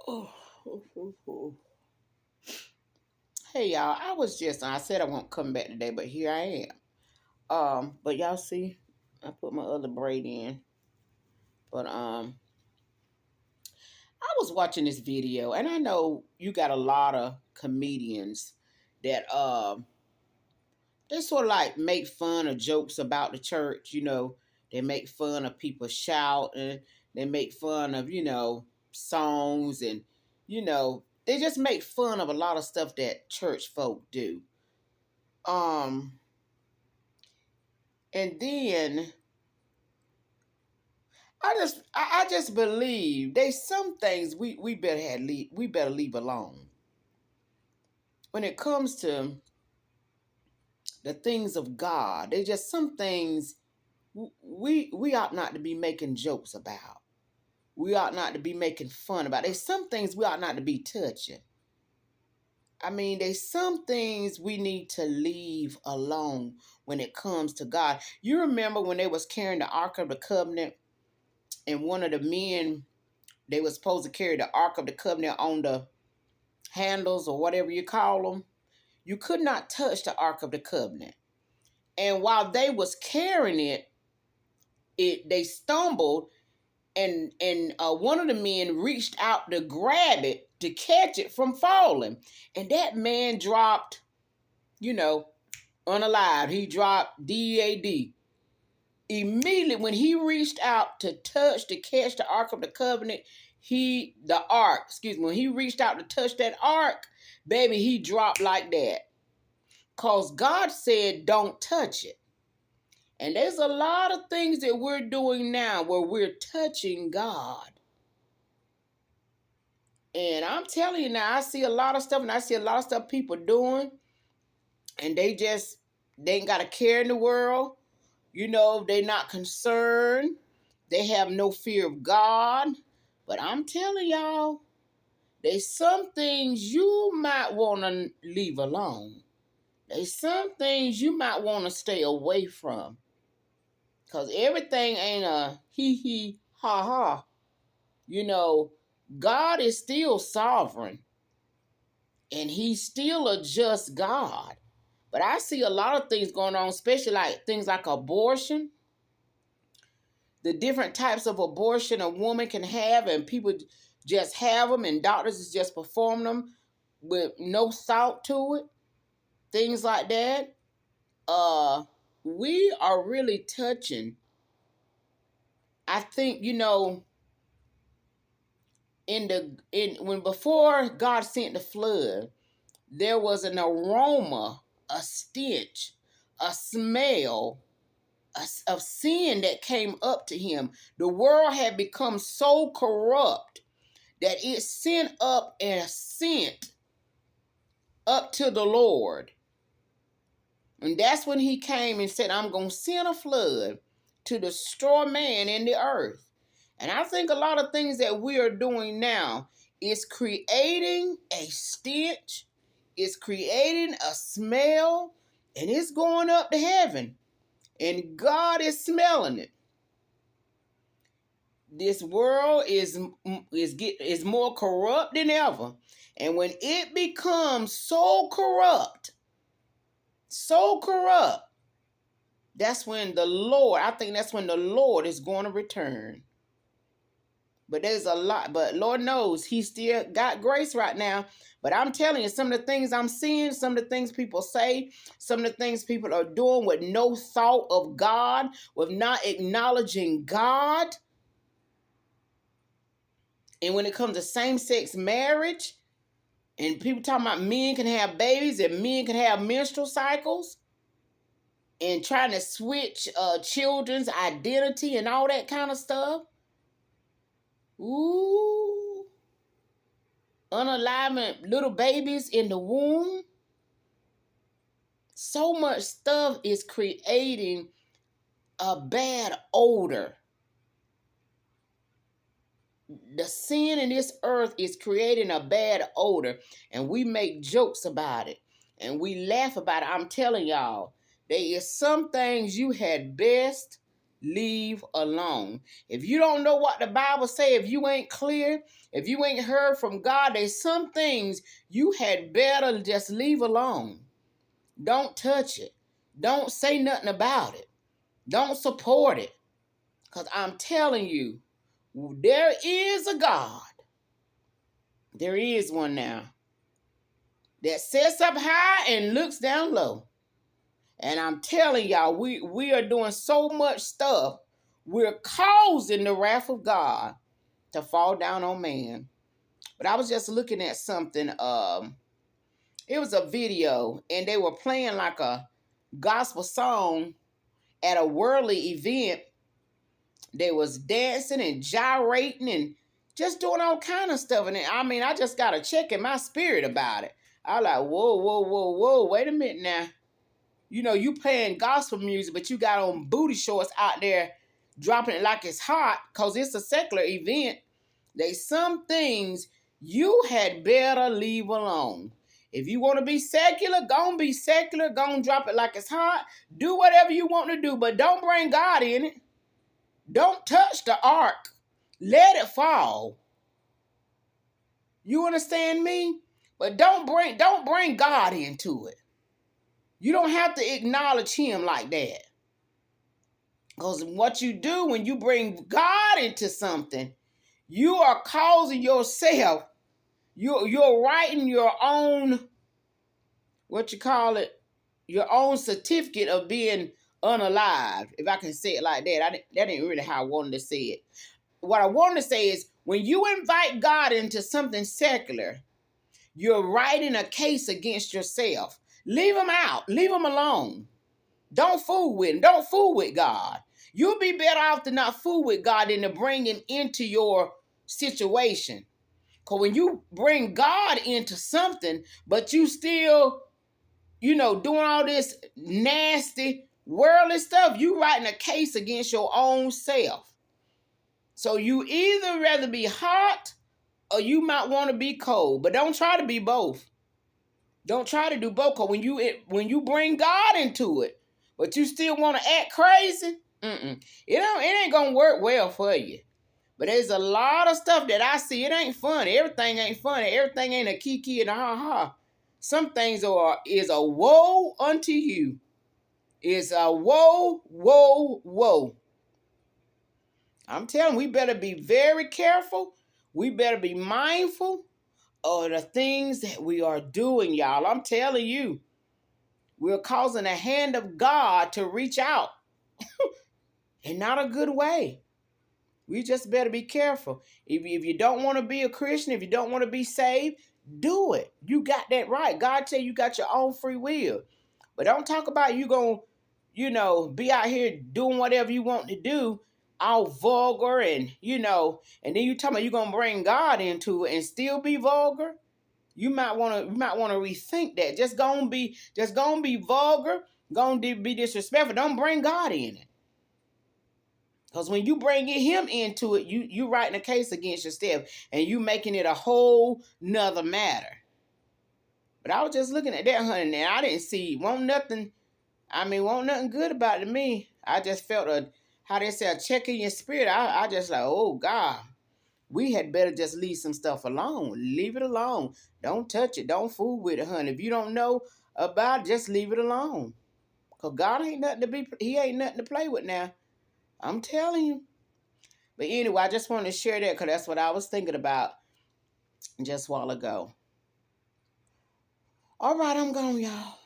Oh, oh, oh, oh. Hey y'all, I said I won't come back today, but here I am. But y'all see, I put my other braid in. But I was watching this video, and I know you got a lot of comedians that they sort of like make fun or jokes about the church. They make fun of people shouting. They make fun of songs, and they just make fun of a lot of stuff that church folk do. Um, and then I just believe there's some things we better leave alone when it comes to the things of God. There's just some things we ought not to be making jokes about. We ought not to be making fun about. There's some things we ought not to be touching. I mean, there's some things we need to leave alone when it comes to God. You remember when they was carrying the Ark of the Covenant, and one of the men, they was supposed to carry the Ark of the Covenant on the handles or whatever you call them. You could not touch the Ark of the Covenant. And while they was carrying it, they stumbled, and one of the men reached out to grab it to catch it from falling, and that man dropped, unalive. He dropped dead. Immediately when he reached out to catch the Ark of the Covenant, when he reached out to touch that ark, baby, he dropped like that. Cause God said, don't touch it. And there's a lot of things that we're doing now where we're touching God. And I'm telling you now, I see a lot of stuff, and I see a lot of stuff people doing, and they ain't got a care in the world. They're not concerned. They have no fear of God. But I'm telling y'all, there's some things you might want to leave alone. There's some things you might want to stay away from. Because everything ain't a hee ha ha. God is still sovereign. And he's still a just God. But I see a lot of things going on, especially like things like abortion. The different types of abortion a woman can have, and people just have them, and doctors is just performing them with no thought to it. Things like that. We are really touching. I think, when before God sent the flood, there was an aroma, a stench, a smell of sin that came up to him. The world had become so corrupt that it sent up a scent up to the Lord. And that's when he came and said, I'm going to send a flood to destroy man in the earth. And I think a lot of things that we are doing now is creating a stench, it's creating a smell, and it's going up to heaven. And God is smelling it. This world is more corrupt than ever. And when it becomes so corrupt, that's when I think that's when the Lord is going to return. But there's a lot, but Lord knows he still got grace right now. But I'm telling you, some of the things I'm seeing, some of the things people say, some of the things people are doing with no thought of God, with not acknowledging God. And when it comes to same-sex marriage, and people talking about men can have babies and men can have menstrual cycles, and trying to switch children's identity and all that kind of stuff. Ooh. Unaliving little babies in the womb. So much stuff is creating a bad odor. The sin in this earth is creating a bad odor, and we make jokes about it, and we laugh about it. I'm telling y'all, there is some things you had best leave alone. If you don't know what the Bible say, if you ain't clear, if you ain't heard from God, there's some things you had better just leave alone. Don't touch it. Don't say nothing about it. Don't support it. Because I'm telling you, there is a God. There is one now that sits up high and looks down low. And I'm telling y'all, we are doing so much stuff. We're causing the wrath of God to fall down on man. But I was just looking at something. It was a video, and they were playing like a gospel song at a worldly event. They was dancing and gyrating and just doing all kind of stuff. And I mean, I just got a check in my spirit about it. I was like, whoa, whoa, whoa, whoa, wait a minute now. You know, you playing gospel music, but you got on booty shorts out there dropping it like it's hot because it's a secular event. There's some things you had better leave alone. If you want to be secular, go and be secular. Go and drop it like it's hot. Do whatever you want to do, but don't bring God in it. Don't touch the ark. Let it fall. You understand me? But don't bring God into it. You don't have to acknowledge him like that. Because what you do when you bring God into something, you are causing yourself, you're writing your own, your own certificate of being unalive, if I can say it like that. That ain't really how I wanted to say it. What I wanted to say is, when you invite God into something secular, you're writing a case against yourself. Leave him out. Leave him alone. Don't fool with him. Don't fool with God. You'll be better off to not fool with God than to bring him into your situation. Because when you bring God into something, but you still, doing all this nasty, worldly stuff, you writing a case against your own self. So you either rather be hot or you might want to be cold. But don't try to be both. Don't try to do both. Because when you bring God into it, but you still want to act crazy, it ain't going to work well for you. But there's a lot of stuff that I see. It ain't funny. Everything ain't funny. Everything ain't a kiki and a ha-ha. Some things is a woe unto you. It's a woe, woe, woe. I'm telling you, we better be very careful. We better be mindful of the things that we are doing, y'all. I'm telling you, we're causing the hand of God to reach out in not a good way. We just better be careful. If you don't want to be a Christian, if you don't want to be saved, do it. You got that right. God tell you got your own free will. But don't talk about you going to, be out here doing whatever you want to do, all vulgar and then you talking about you're going to bring God into it and still be vulgar. You might want to rethink that. Just gonna be vulgar, gonna be disrespectful. Don't bring God in it. Because when you bring him into it, you writing a case against yourself and you making it a whole nother matter. But I was just looking at that, honey, and I didn't see want nothing good about it to me. I just felt how they say a check in your spirit. I just like, oh God. We had better just leave some stuff alone. Leave it alone. Don't touch it. Don't fool with it, honey. If you don't know about it, just leave it alone. Because God ain't nothing he ain't nothing to play with now. I'm telling you. But anyway, I just wanted to share that because that's what I was thinking about just a while ago. All right, I'm gone, y'all.